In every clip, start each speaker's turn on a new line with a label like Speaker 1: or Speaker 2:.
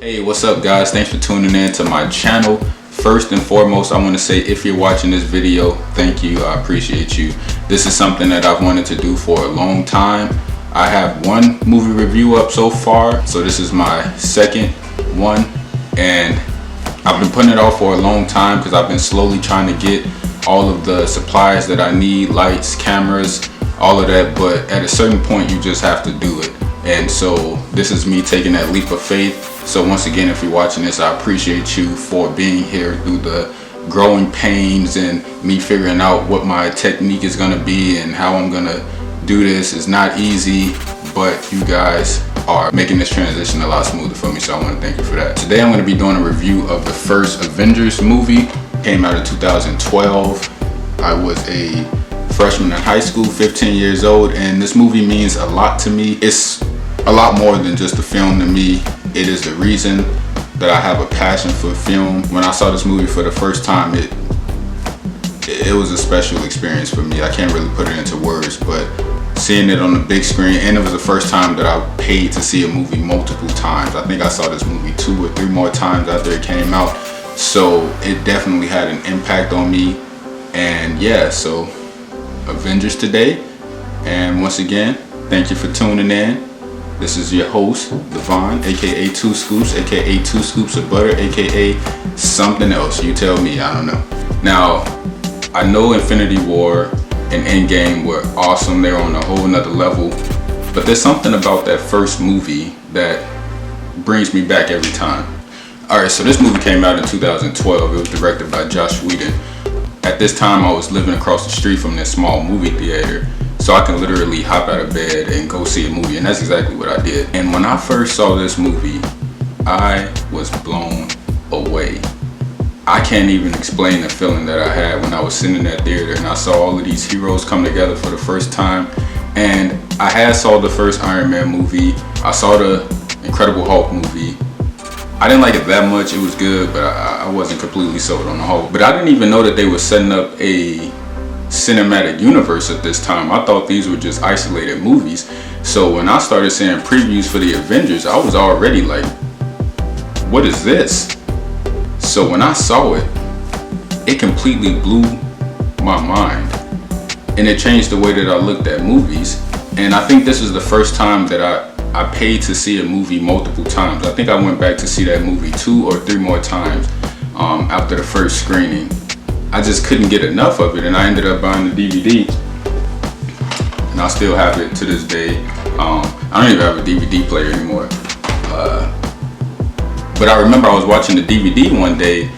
Speaker 1: Hey, what's up guys? Thanks for tuning in to my channel. First and foremost, I want to say if you're watching this video, thank you. I appreciate you. This is something that I've wanted to do for a long time. I have one movie review up so far, so this is my second one, and I've been putting it off for a long time because I've been slowly trying to get all of the supplies that I need, lights, cameras, all of that, but at a certain point you just have to do it. And so this is me taking that leap of faith. So once again, if you're watching this, I appreciate you for being here through the growing pains and me figuring out what my technique is going to be and how I'm going to do this. It's not easy, but you guys are making this transition a lot smoother for me, so I want to thank you for that. Today I'm going to be doing a review of the first Avengers movie. Came out in 2012. I was a freshman in high school, 15 years old, and this movie means a lot to me. It's a lot more than just a film to me. It is the reason that I have a passion for film. When I saw this movie for the first time, it was a special experience for me. I can't really put it into words, but seeing it on the big screen, and it was the first time that I paid to see a movie multiple times. I think I saw this movie 2 or 3 more times after it came out. So it definitely had an impact on me. And yeah, so Avengers today. And once again, thank you for tuning in. This is your host, Devon, aka 2 Scoops, aka 2 Scoops of Butter, aka something else. You tell me, I don't know. Now, I know Infinity War and Endgame were awesome. They're on a whole nother level. But there's something about that first movie that brings me back every time. Alright, so this movie came out in 2012. It was directed by Joss Whedon. At this time, I was living across the street from this small movie theater, so I can literally hop out of bed and go see a movie, and that's exactly what I did. And when I first saw this movie, I was blown away. I can't even explain the feeling that I had when I was sitting in that theater and I saw all of these heroes come together for the first time. And I had saw the first Iron Man movie, I saw the Incredible Hulk movie. I didn't like it that much. It was good, but I wasn't completely sold on the Hulk. But I didn't even know that they were setting up a cinematic universe at this time. I thought these were just isolated movies. So when I started seeing previews for the Avengers, I was already like, what is this? So when I saw it, it completely blew my mind. And it changed the way that I looked at movies. And I think this is the first time that I paid to see a movie multiple times. I think I went back to see that movie 2 or 3 more times after the first screening. I just couldn't get enough of it, and I ended up buying the DVD, and I still have it to this day. I don't even have a DVD player anymore. But I remember I was watching the DVD one day,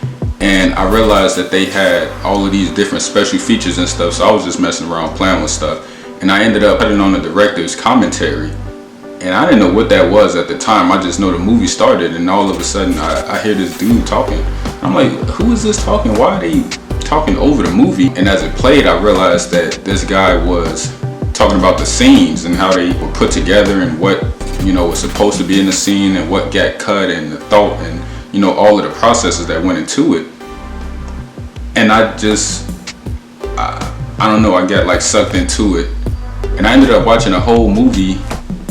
Speaker 1: and I realized that they had all of these different special features and stuff, so I was just messing around playing with stuff, and I ended up putting on the director's commentary. And I didn't know what that was at the time. I just know the movie started, and all of a sudden I hear this dude talking. I'm like, who is this talking? Why are they talking over the movie? And as it played, I realized that this guy was talking about the scenes and how they were put together and what, you know, was supposed to be in the scene and what got cut and the thought and, you know, all of the processes that went into it. And I don't know, I got like sucked into it. And I ended up watching a whole movie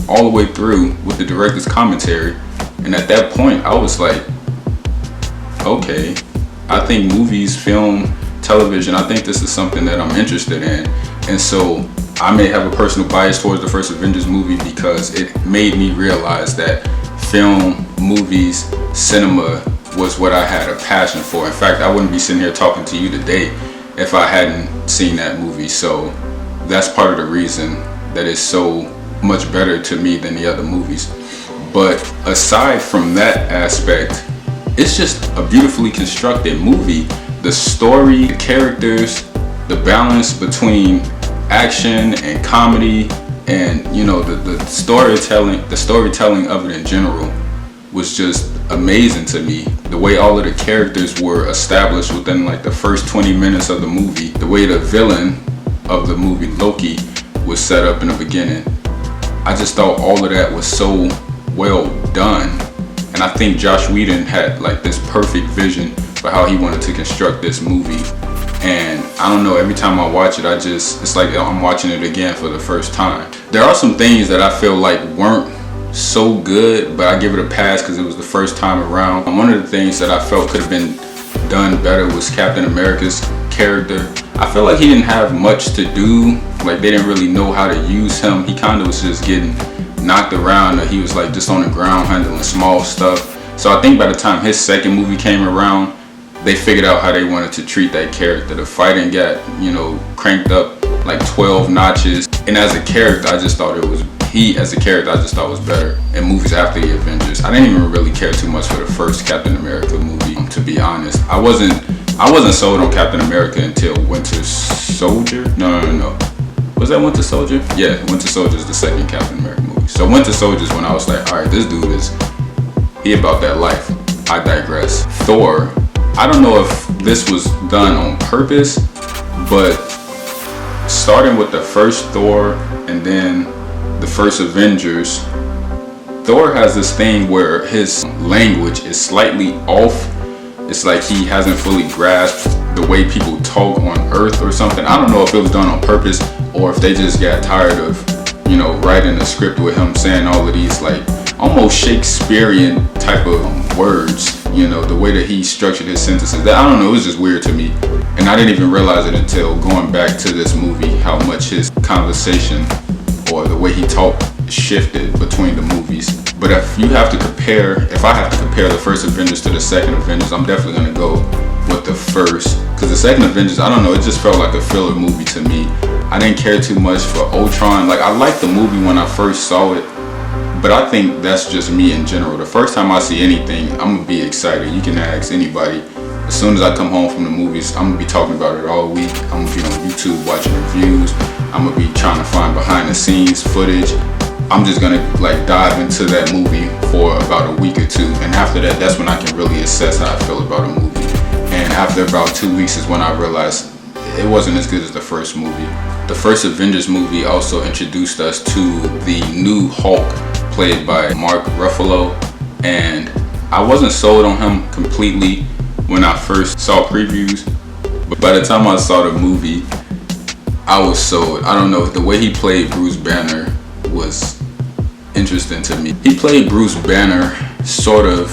Speaker 1: all the way through with the director's commentary. And at that point, I was like, okay, I think movies, film, television, I think this is something that I'm interested in. And so I may have a personal bias towards the first Avengers movie because it made me realize that film, movies, cinema was what I had a passion for. In fact, I wouldn't be sitting here talking to you today if I hadn't seen that movie. So that's part of the reason that it's so much better to me than the other movies. But aside from that aspect, it's just a beautifully constructed movie. The story, the characters, the balance between action and comedy, and you know, the storytelling of it in general was just amazing to me. The way all of the characters were established within like the first 20 minutes of the movie, the way the villain of the movie, Loki, was set up in the beginning. I just thought all of that was so well done. And I think Joss Whedon had like this perfect vision for how he wanted to construct this movie. And I don't know, every time I watch it, it's like I'm watching it again for the first time. There are some things that I feel like weren't so good, but I give it a pass because it was the first time around. And one of the things that I felt could have been done better was Captain America's character. I feel like he didn't have much to do. Like, they didn't really know how to use him. He kind of was just getting knocked around, or he was like just on the ground handling small stuff. So I think by the time his second movie came around, they figured out how they wanted to treat that character. The fighting got, you know, cranked up like 12 notches. And as a character, I just thought was better in movies after the Avengers. I didn't even really care too much for the first Captain America movie, to be honest. I wasn't sold on Captain America until Winter Soldier. No. Was that Winter Soldier? Yeah, Winter Soldier is the second Captain America movie. So Winter Soldier is when I was like, all right, this dude he about that life. I digress. Thor, I don't know if this was done on purpose, but starting with the first Thor and then the first Avengers, Thor has this thing where his language is slightly off. It's like he hasn't fully grasped the way people talk on Earth or something. I don't know if it was done on purpose or if they just got tired of, you know, writing a script with him saying all of these like almost Shakespearean type of words, you know, the way that he structured his sentences. I don't know, it was just weird to me. And I didn't even realize it until going back to this movie, how much his conversation or the way he talked shifted between the movies. But if I have to compare the first Avengers to the second Avengers, I'm definitely gonna go with the first. Because the second Avengers, I don't know, it just felt like a filler movie to me. I didn't care too much for Ultron. Like, I liked the movie when I first saw it, but I think that's just me in general. The first time I see anything, I'm gonna be excited. You can ask anybody. As soon as I come home from the movies, I'm gonna be talking about it all week. I'm gonna be on YouTube watching reviews. I'm gonna be trying to find behind the scenes footage. I'm just gonna like dive into that movie for about a week or two, and after that, that's when I can really assess how I feel about a movie. And after about 2 weeks is when I realized it wasn't as good as the first movie. The first Avengers movie also introduced us to the new Hulk, played by Mark Ruffalo, and I wasn't sold on him completely when I first saw previews, but by the time I saw the movie, I was sold. I don't know, the way he played Bruce Banner was interesting to me. He played Bruce Banner sort of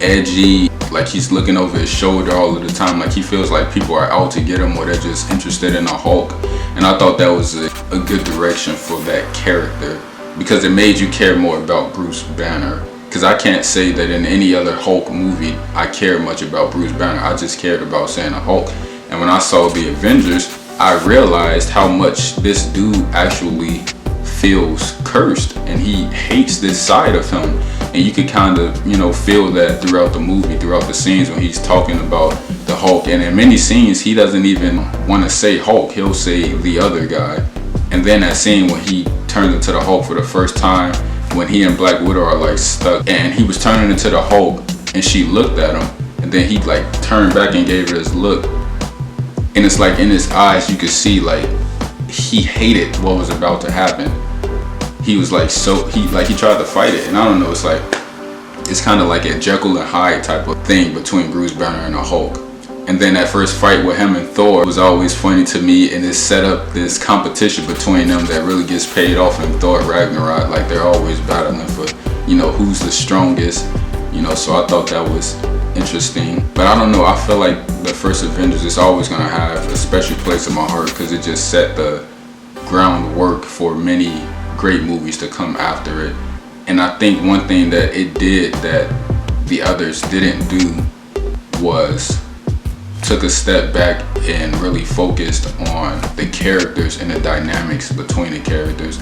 Speaker 1: edgy, like he's looking over his shoulder all of the time, like he feels like people are out to get him or they're just interested in a Hulk. And I thought that was a good direction for that character, because it made you care more about Bruce Banner. Because I can't say that in any other Hulk movie I cared much about Bruce Banner. I just cared about saying a Hulk. And when I saw the Avengers, I realized how much this dude actually feels cursed, and he hates this side of him. And you could kind of, you know, feel that throughout the movie, throughout the scenes when he's talking about the Hulk. And in many scenes, he doesn't even want to say Hulk. He'll say the other guy. And then that scene when he turns into the Hulk for the first time, when he and Black Widow are like stuck, and he was turning into the Hulk, and she looked at him, and then he like turned back and gave her this look. And it's like in his eyes, you could see like he hated what was about to happen. He was like, he tried to fight it. And I don't know, it's kind of like a Jekyll and Hyde type of thing between Bruce Banner and the Hulk. And then that first fight with him and Thor was always funny to me, and it set up this competition between them that really gets paid off in Thor Ragnarok. Like, they're always battling for, you know, who's the strongest, you know, so I thought that was interesting. But I don't know, I feel like the first Avengers is always gonna have a special place in my heart, because it just set the groundwork for many great movies to come after it. And I think one thing that it did that the others didn't do was took a step back and really focused on the characters and the dynamics between the characters.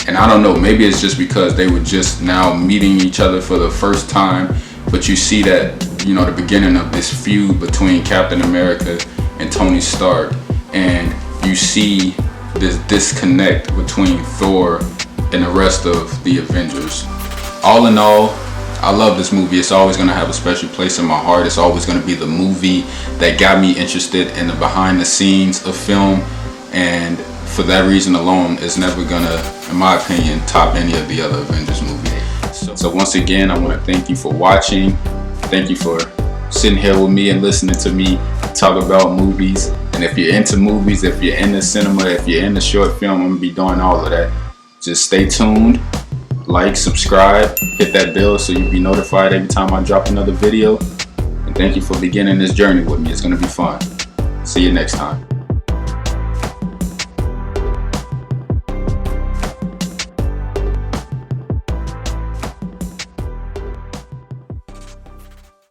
Speaker 1: And I don't know, maybe it's just because they were just now meeting each other for the first time, but you see that, you know, the beginning of this feud between Captain America and Tony Stark, and you see this disconnect between Thor and the rest of the Avengers. All in all, I love this movie. It's always going to have a special place in my heart. It's always going to be the movie that got me interested in the behind the scenes of film, and for that reason alone, it's never going to, in my opinion, top any of the other Avengers movies. So once again, I want to thank you for watching. Thank you for sitting here with me and listening to me talk about movies. And if you're into movies, if you're into cinema, if you're into short film, I'm going to be doing all of that. Just stay tuned. like, subscribe, hit that bell so you'll be notified every time I drop another video. And thank you for beginning this journey with me. It's going to be fun. See you next time.